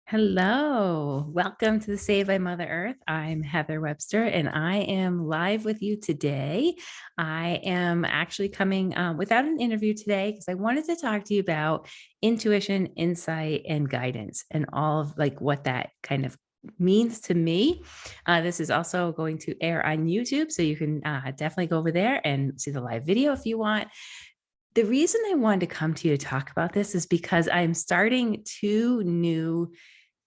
Hello, welcome to the Save by Mother Earth. I'm Heather Webster and I am live with you today. I am actually coming without an interview today because I wanted to talk to you about intuition, insight, and guidance and all of like what that kind of means to me. This is also going to air on YouTube, so you can definitely go over there and see the live video if you want. The reason I wanted to come to you to talk about this is because I'm starting two new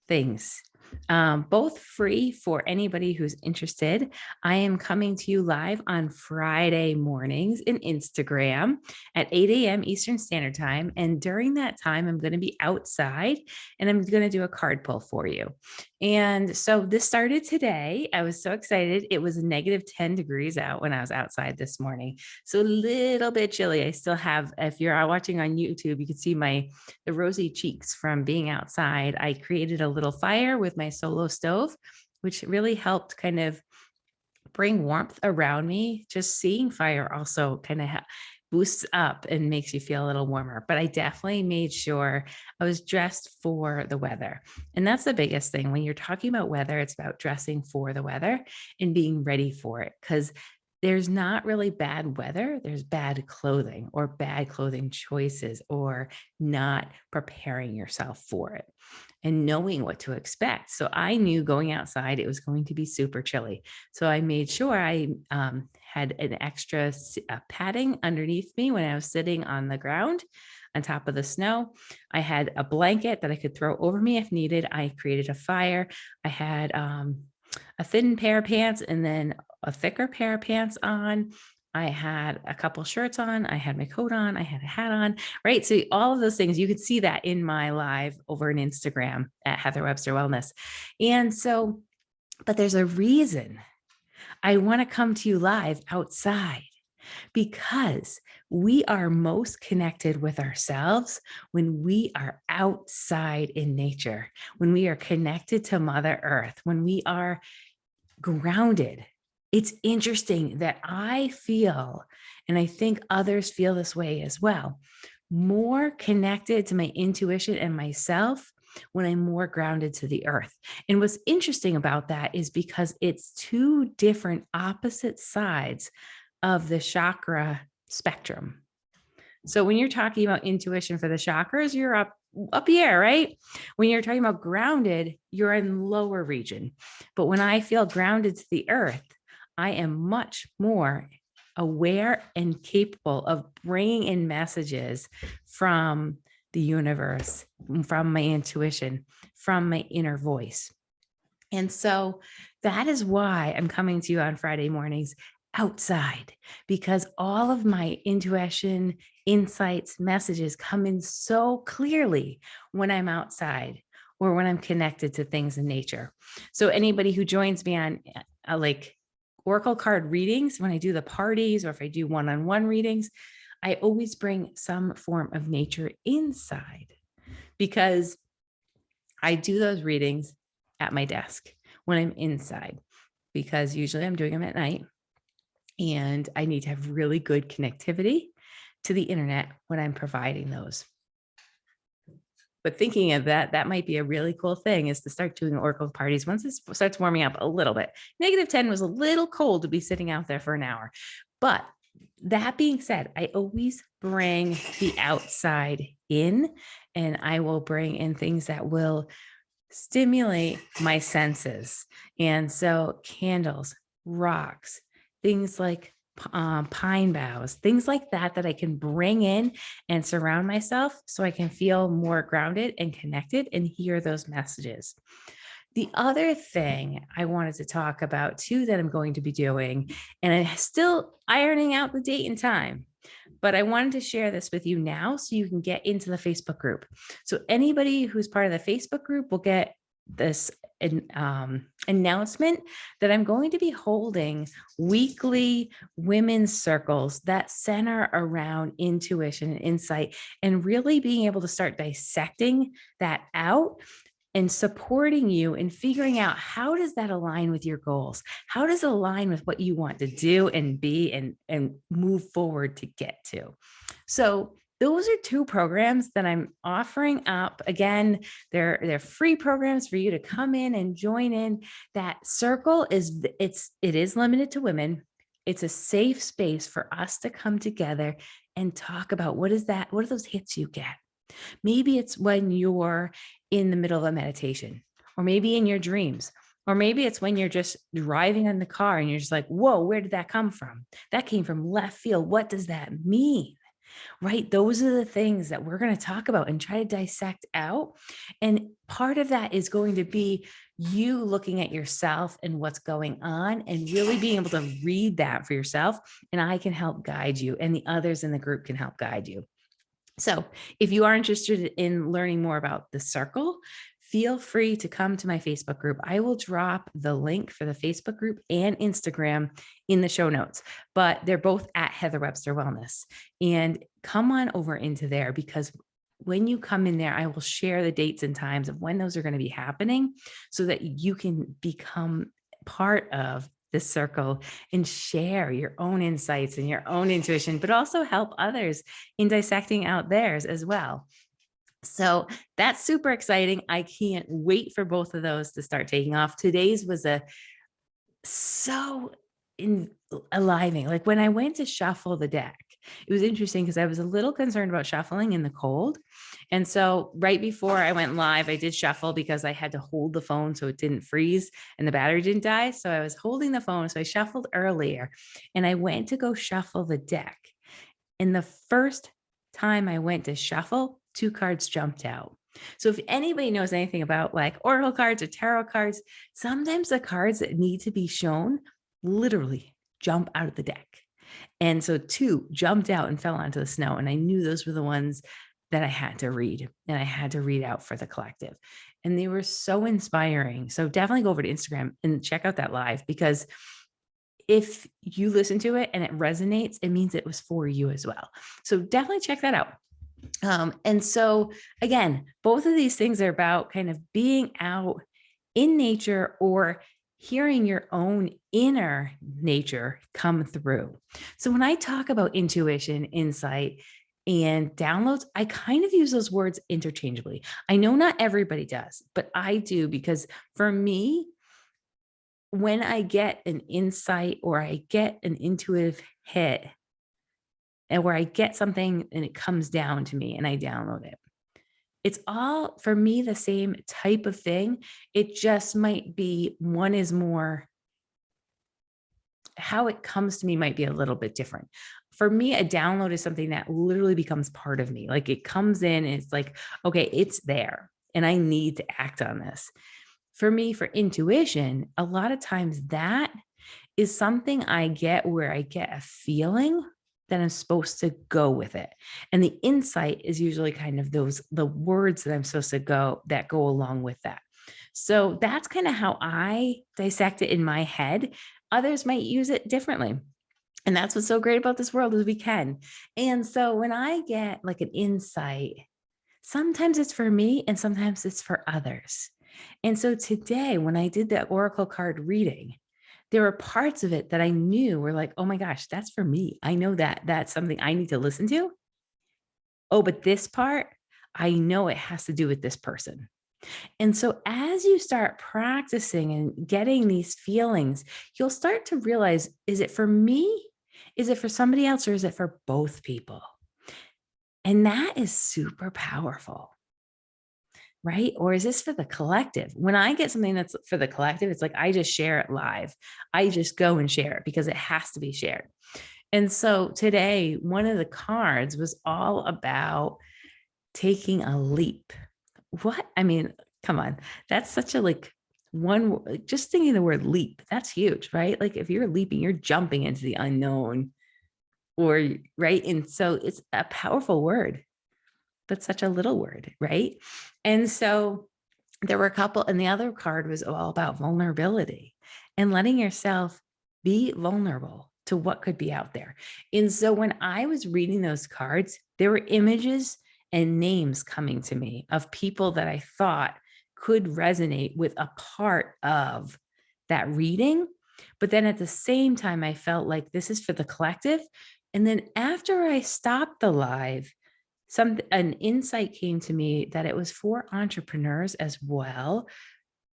things, both free for anybody who's interested. I am coming to you live on Friday mornings in Instagram at 8 a.m. Eastern Standard Time. And during that time, I'm going to be outside and I'm going to do a card pull for you. And so this started today. I was so excited. It was negative 10 degrees out when I was outside this morning. So a little bit chilly. I still have, if you're watching on YouTube, you can see the rosy cheeks from being outside. I created a little fire with my solo stove, which really helped kind of bring warmth around me. Just seeing fire also kind of boosts up and makes you feel a little warmer. But I definitely made sure I was dressed for the weather. And that's the biggest thing. When you're talking about weather, it's about dressing for the weather and being ready for it. Because there's not really bad weather. There's bad clothing or bad clothing choices or not preparing yourself for it and knowing what to expect. So I knew going outside, it was going to be super chilly. So I made sure I had an extra padding underneath me when I was sitting on the ground on top of the snow. I had a blanket that I could throw over me if needed. I created a fire. I had a thin pair of pants and then a thicker pair of pants on. I had a couple shirts on. I had my coat on. I had a hat on, right? So all of those things, you could see that in my live over on Instagram at Heather Webster Wellness. And so, but there's a reason I want to come to you live outside, because we are most connected with ourselves when we are outside in nature, when we are connected to Mother Earth, when we are grounded. It's interesting that I feel, and I think others feel this way as well, more connected to my intuition and myself when I'm more grounded to the earth. And what's interesting about that is because it's two different opposite sides of the chakra spectrum. So when you're talking about intuition for the chakras, you're up here, right? When you're talking about grounded, you're in lower region. But when I feel grounded to the earth, I am much more aware and capable of bringing in messages from the universe, from my intuition, from my inner voice. And so that is why I'm coming to you on Friday mornings outside, because all of my intuition, insights, messages come in so clearly when I'm outside or when I'm connected to things in nature. So anybody who joins me on like Oracle card readings, when I do the parties or if I do one-on-one readings, I always bring some form of nature inside, because I do those readings at my desk when I'm inside, because usually I'm doing them at night and I need to have really good connectivity to the internet when I'm providing those. But thinking of that, that might be a really cool thing, is to start doing Oracle parties once it starts warming up a little bit. Negative 10 was a little cold to be sitting out there for an hour. But that being said, I always bring the outside in, and I will bring in things that will stimulate my senses. And so candles, rocks, things like pine boughs, things like that, that I can bring in and surround myself so I can feel more grounded and connected and hear those messages. The other thing I wanted to talk about too, that I'm going to be doing, and I'm still ironing out the date and time, but I wanted to share this with you now so you can get into the Facebook group. So anybody who's part of the Facebook group will get this announcement that I'm going to be holding weekly women's circles that center around intuition and insight, and really being able to start dissecting that out and supporting you in figuring out, how does that align with your goals? How does it align with what you want to do and be and move forward to get to? So those are two programs that I'm offering up. Again, they're free programs for you to come in and join in. That circle it is limited to women. It's a safe space for us to come together and talk about what are those hits you get? Maybe it's when you're in the middle of a meditation, or maybe in your dreams, or maybe it's when you're just driving in the car and you're just like, whoa, where did that come from? That came from left field. What does that mean? Right? Those are the things that we're going to talk about and try to dissect out. And part of that is going to be you looking at yourself and what's going on and really being able to read that for yourself. And I can help guide you, and the others in the group can help guide you. So if you are interested in learning more about the circle, feel free to come to my Facebook group. I will drop the link for the Facebook group and Instagram in the show notes, but they're both at Heather Webster Wellness. And come on over into there, because when you come in there, I will share the dates and times of when those are going to be happening so that you can become part of the circle and share your own insights and your own intuition, but also help others in dissecting out theirs as well. So that's super exciting. I can't wait for both of those to start taking off. Today's was so enlivening. Like when I went to shuffle the deck, it was interesting because I was a little concerned about shuffling in the cold. And so right before I went live, I did shuffle because I had to hold the phone so it didn't freeze and the battery didn't die. So I was holding the phone. So I shuffled earlier and I went to go shuffle the deck. And the first time I went to shuffle, 2 cards jumped out. So if anybody knows anything about like oracle cards or tarot cards, sometimes the cards that need to be shown literally jump out of the deck. And so 2 jumped out and fell onto the snow. And I knew those were the ones that I had to read, and I had to read out for the collective. And they were so inspiring. So definitely go over to Instagram and check out that live, because if you listen to it and it resonates, it means it was for you as well. So definitely check that out. And so again, both of these things are about kind of being out in nature or hearing your own inner nature come through. So when I talk about intuition, insight, and downloads, I kind of use those words interchangeably. I know not everybody does, but I do, because for me, when I get an insight or I get an intuitive hit, and where I get something and it comes down to me and I download it, it's all for me the same type of thing. It just might be one is more, how it comes to me might be a little bit different. For me, a download is something that literally becomes part of me. Like it comes in and it's like, okay, it's there and I need to act on this. For me, for intuition, a lot of times that is something I get where I get a feeling that I'm supposed to go with it. And the insight is usually kind of the words that I'm supposed to go that go along with that. So that's kind of how I dissect it in my head. Others might use it differently. And that's what's so great about this world is we can. And so when I get like an insight, sometimes it's for me and sometimes it's for others. And so today, when I did the oracle card reading, there were parts of it that I knew were like, oh my gosh, that's for me. I know that that's something I need to listen to. Oh, but this part, I know it has to do with this person. And so as you start practicing and getting these feelings, you'll start to realize, is it for me? Is it for somebody else? Or is it for both people? And that is super powerful. Right? Or is this for the collective? When I get something that's for the collective, it's like I just share it live. I just go and share it because it has to be shared. And so today, one of the cards was all about taking a leap. What? I mean, come on. That's such a just thinking the word leap, that's huge, right? Like if you're leaping, you're jumping into the unknown, or right. And so it's a powerful word, but such a little word, right? And so there were a couple, and the other card was all about vulnerability and letting yourself be vulnerable to what could be out there. And so when I was reading those cards, there were images and names coming to me of people that I thought could resonate with a part of that reading. But then at the same time, I felt like this is for the collective. And then after I stopped the live, an insight came to me that it was for entrepreneurs as well.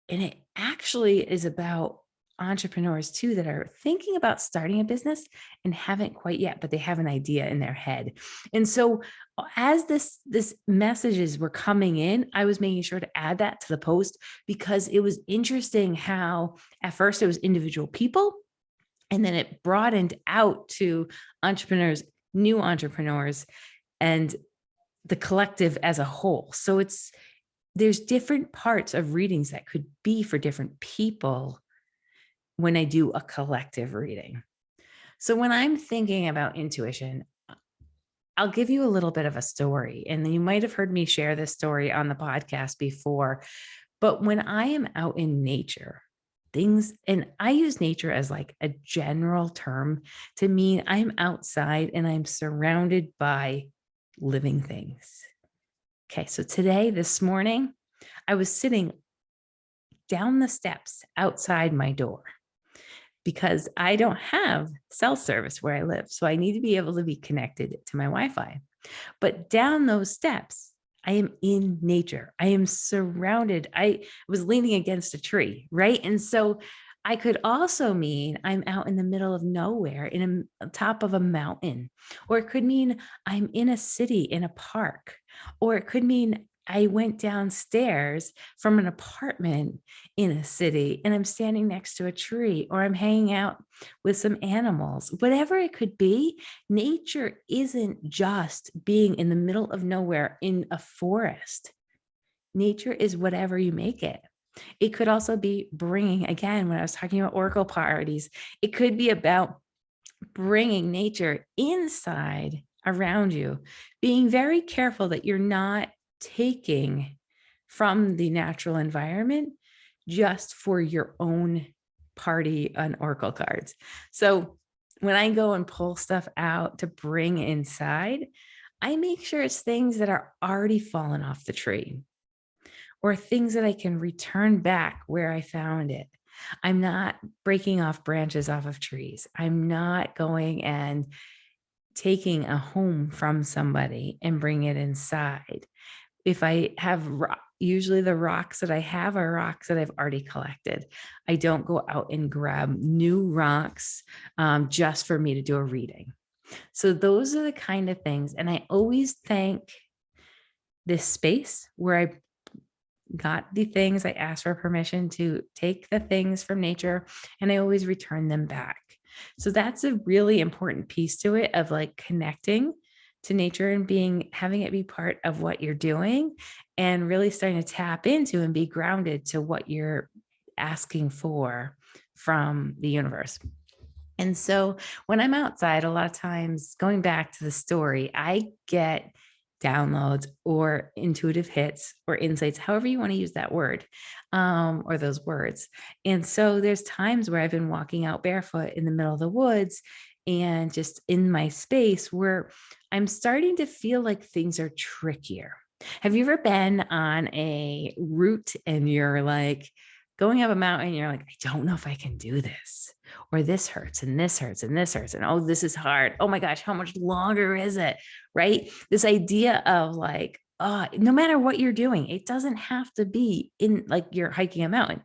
And it actually is about entrepreneurs too that are thinking about starting a business and haven't quite yet, but they have an idea in their head. And so as this messages were coming in, I was making sure to add that to the post because it was interesting how at first it was individual people and then it broadened out to entrepreneurs, new entrepreneurs, and the collective as a whole. So there's different parts of readings that could be for different people when I do a collective reading. So when I'm thinking about intuition, I'll give you a little bit of a story. And you might have heard me share this story on the podcast before. But when I am out in nature, and I use nature as like a general term to mean I'm outside and I'm surrounded by living things. Okay, so this morning, I was sitting down the steps outside my door because I don't have cell service where I live. So I need to be able to be connected to my Wi-Fi. But down those steps, I am in nature. I am surrounded. I was leaning against a tree, right? And so I could also mean I'm out in the middle of nowhere in top of a mountain, or it could mean I'm in a city in a park, or it could mean I went downstairs from an apartment in a city and I'm standing next to a tree, or I'm hanging out with some animals, whatever it could be. Nature isn't just being in the middle of nowhere in a forest. Nature is whatever you make it. It could also be bringing, again, when I was talking about oracle parties, it could be about bringing nature inside around you, being very careful that you're not taking from the natural environment just for your own party on oracle cards. So when I go and pull stuff out to bring inside, I make sure it's things that are already fallen off the tree or things that I can return back where I found it. I'm not breaking off branches off of trees. I'm not going and taking a home from somebody and bring it inside. If I have usually the rocks that I have are rocks that I've already collected. I don't go out and grab new rocks just for me to do a reading. So those are the kind of things. And I always thank this space where I got the things. I asked for permission to take the things from nature and I always return them back. So that's a really important piece to it of like connecting to nature and having it be part of what you're doing and really starting to tap into and be grounded to what you're asking for from the universe. And so when I'm outside, a lot of times going back to the story, I get downloads or intuitive hits or insights, however you want to use that word or those words. And so there's times where I've been walking out barefoot in the middle of the woods and just in my space where I'm starting to feel like things are trickier. Have you ever been on a route and you're like going up a mountain and you're like, I don't know if I can do this, or this hurts and this hurts and this hurts. And oh, this is hard. Oh my gosh, how much longer is it? Right? This idea of like, no matter what you're doing, it doesn't have to be in like you're hiking a mountain.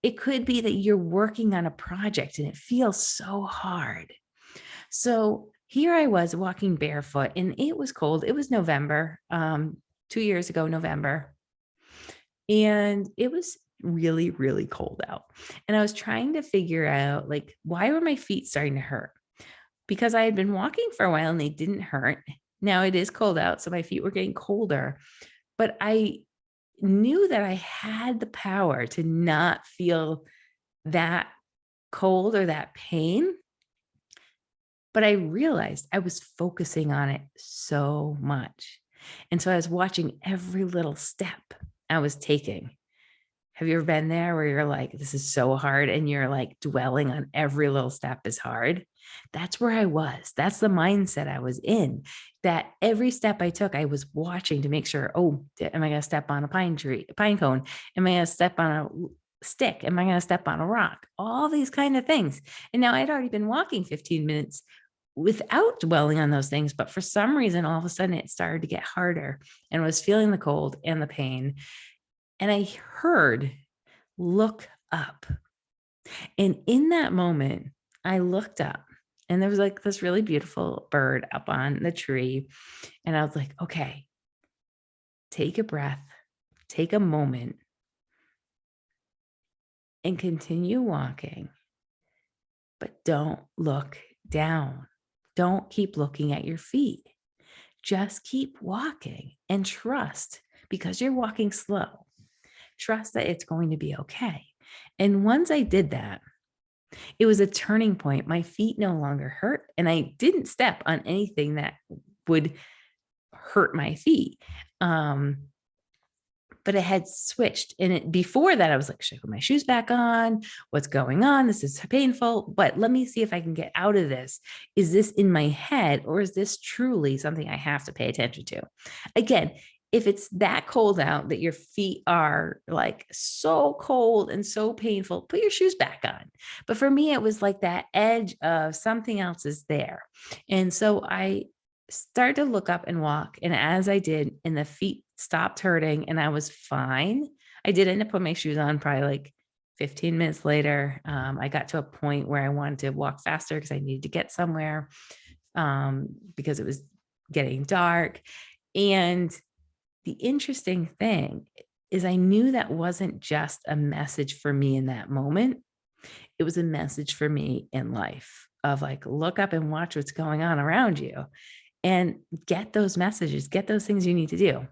It could be that you're working on a project and it feels so hard. So here I was walking barefoot and it was cold. It was November, 2 years ago, November. And it was really, really cold out. And I was trying to figure out like, why were my feet starting to hurt? Because I had been walking for a while and they didn't hurt. Now it is cold out, so my feet were getting colder, but I knew that I had the power to not feel that cold or that pain. But I realized I was focusing on it so much. And so I was watching every little step I was taking. Have you ever been there where you're like, this is so hard and you're like dwelling on every little step is hard? That's where I was. That's the mindset I was in, that every step I took, I was watching to make sure, oh, am I going to step on a pine cone? Am I going to step on a stick? Am I going to step on a rock? All these kind of things. And now I'd already been walking 15 minutes without dwelling on those things. But for some reason, all of a sudden it started to get harder and was feeling the cold and the pain. And I heard, look up. And in that moment, I looked up and there was like this really beautiful bird up on the tree. And I was like, okay, take a breath, take a moment, and continue walking. But don't look down. Don't keep looking at your feet. Just keep walking and trust, because you're walking slow. Trust that it's going to be okay. And once I did that, it was a turning point. My feet no longer hurt, and I didn't step on anything that would hurt my feet. But it had switched. And before that, I was like, should I put my shoes back on? What's going on? This is painful, but let me see if I can get out of this. Is this in my head, or is this truly something I have to pay attention to? Again, if it's that cold out that your feet are like so cold and so painful, put your shoes back on. But for me, it was like that edge of something else is there. And so I started to look up and walk. And as I did, and the feet stopped hurting and I was fine. I did end up putting my shoes on probably like 15 minutes later. I got to a point where I wanted to walk faster because I needed to get somewhere, because it was getting dark. And the interesting thing is I knew that wasn't just a message for me in that moment. It was a message for me in life of like, look up and watch what's going on around you and get those messages, get those things you need to do.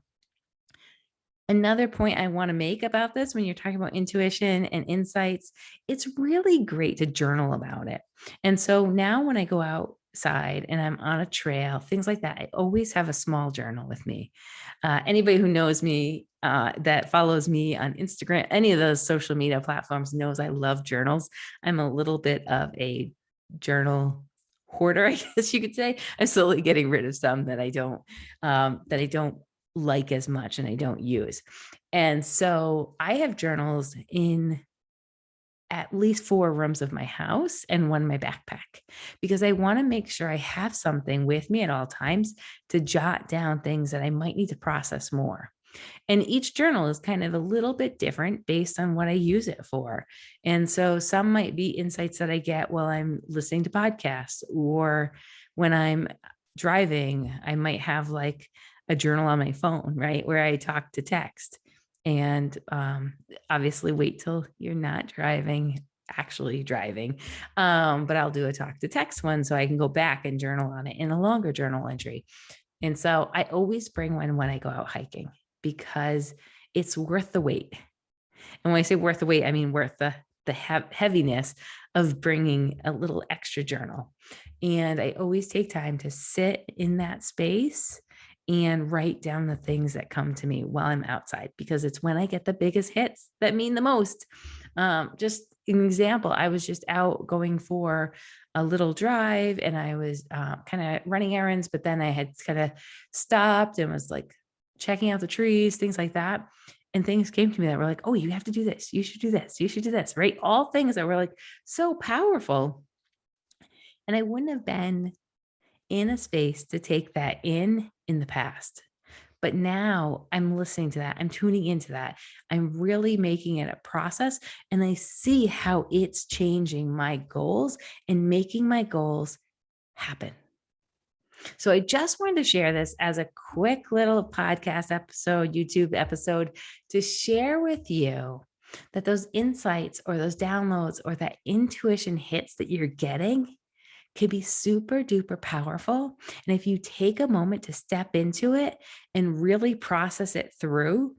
Another point I want to make about this, when you're talking about intuition and insights, it's really great to journal about it. And so now when I go outside and I'm on a trail, things like that, I always have a small journal with me. Anybody who knows me, that follows me on Instagram, any of those social media platforms, knows I love journals. I'm a little bit of a journal hoarder, I guess you could say. I'm slowly getting rid of some that I don't like as much and I don't use. And so I have journals in at least 4 rooms of my house and one in my backpack, because I want to make sure I have something with me at all times to jot down things that I might need to process more. And each journal is kind of a little bit different based on what I use it for. And so some might be insights that I get while I'm listening to podcasts, or when I'm driving, I might have like a journal on my phone, right, where I talk to text. And obviously wait till you're not actually driving. But I'll do a talk to text one so I can go back and journal on it in a longer journal entry. And so I always bring one when I go out hiking, because it's worth the wait. And when I say worth the wait, I mean worth the heaviness of bringing a little extra journal. And I always take time to sit in that space and write down the things that come to me while I'm outside, because it's when I get the biggest hits that mean the most. Just an example, I was just out going for a little drive and I was kind of running errands, but then I had kind of stopped and was like checking out the trees, things like that. And things came to me that were like, oh, you have to do this. You should do this. You should do this, right? All things that were like so powerful. And I wouldn't have been in a space to take that in the past. But now I'm listening to that. I'm tuning into that. I'm really making it a process. And I see how it's changing my goals and making my goals happen. So I just wanted to share this as a quick little podcast episode, YouTube episode, to share with you that those insights or those downloads or that intuition hits that you're getting can be super duper powerful. And if you take a moment to step into it and really process it through,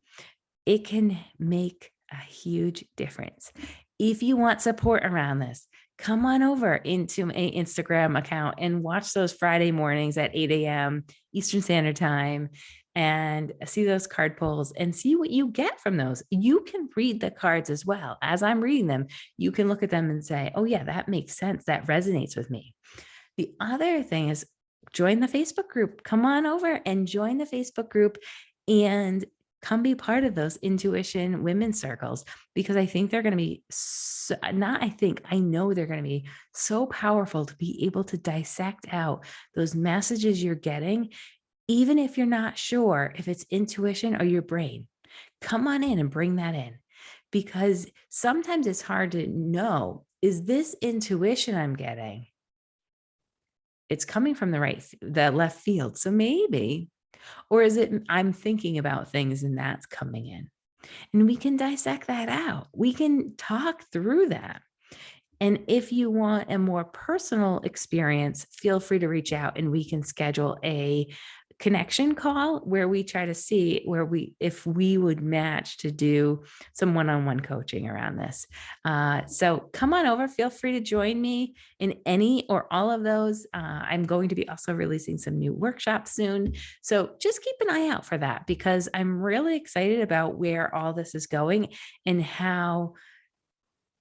it can make a huge difference. If you want support around this, come on over into my Instagram account and watch those Friday mornings at 8 a.m. Eastern Standard Time and see those card pulls and see what you get from those. You can read the cards as well. As I'm reading them, you can look at them and say, oh yeah, that makes sense. That resonates with me. The other thing is join the Facebook group. Come on over and join the Facebook group and come be part of those intuition women's circles, because I think they're going to be I know they're going to be so powerful to be able to dissect out those messages you're getting, even if you're not sure if it's intuition or your brain. Come on in and bring that in, because sometimes it's hard to know, is this intuition I'm getting? It's coming from the left field. So maybe, or is it I'm thinking about things and that's coming in? And we can dissect that out. We can talk through that. And if you want a more personal experience, feel free to reach out and we can schedule a connection call where we try to see if we would match to do some one-on-one coaching around this. So come on over, feel free to join me in any or all of those. I'm going to be also releasing some new workshops soon. So just keep an eye out for that, because I'm really excited about where all this is going and how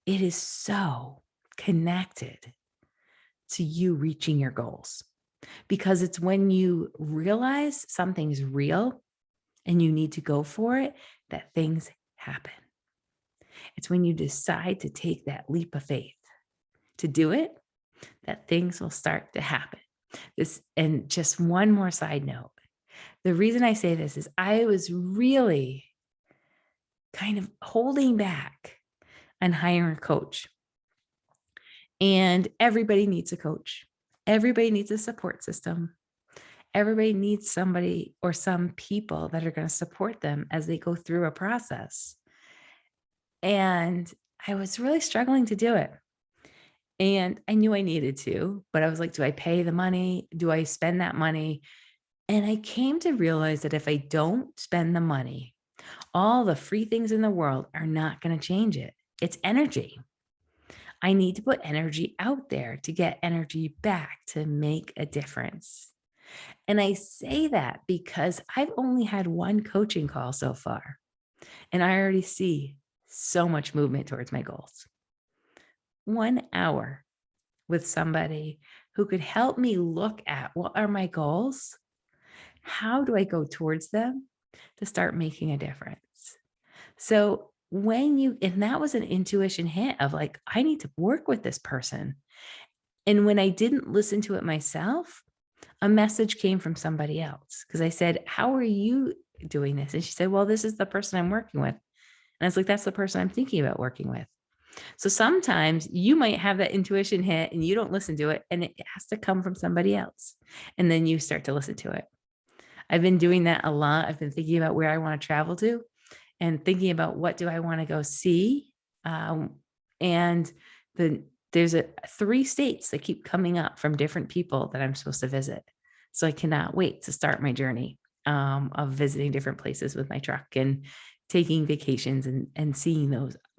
it is so connected to you reaching your goals. Because it's when you realize something's real and you need to go for it, that things happen. It's when you decide to take that leap of faith to do it, that things will start to happen. And just one more side note. The reason I say this is I was really kind of holding back on hiring a coach. And everybody needs a coach. Everybody needs a support system. Everybody needs somebody or some people that are going to support them as they go through a process. And I was really struggling to do it. And I knew I needed to, but I was like, do I pay the money? Do I spend that money? And I came to realize that if I don't spend the money, all the free things in the world are not going to change it. It's energy. I need to put energy out there to get energy back to make a difference. And I say that because I've only had one coaching call so far, and I already see so much movement towards my goals. 1 hour with somebody who could help me look at what are my goals? How do I go towards them to start making a difference? So and that was an intuition hit of like, I need to work with this person. And when I didn't listen to it myself, a message came from somebody else, because I said, how are you doing this? And she said, well, this is the person I'm working with. And I was like, that's the person I'm thinking about working with. So sometimes you might have that intuition hit and you don't listen to it, and it has to come from somebody else. And then you start to listen to it. I've been doing that a lot. I've been thinking about where I want to travel to and thinking about what do I want to go see. And there's 3 states that keep coming up from different people that I'm supposed to visit. So I cannot wait to start my journey of visiting different places with my truck and taking vacations and seeing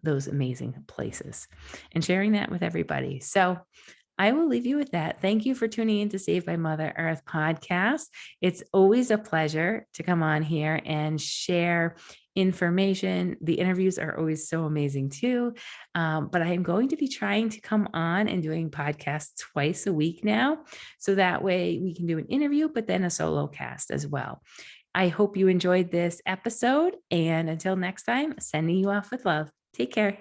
those amazing places and sharing that with everybody. So I will leave you with that. Thank you for tuning in to Saved by Mother Earth podcast. It's always a pleasure to come on here and share information. The interviews are always so amazing too. But I am going to be trying to come on and doing podcasts twice a week now. So that way we can do an interview, but then a solo cast as well. I hope you enjoyed this episode. And until next time, sending you off with love. Take care.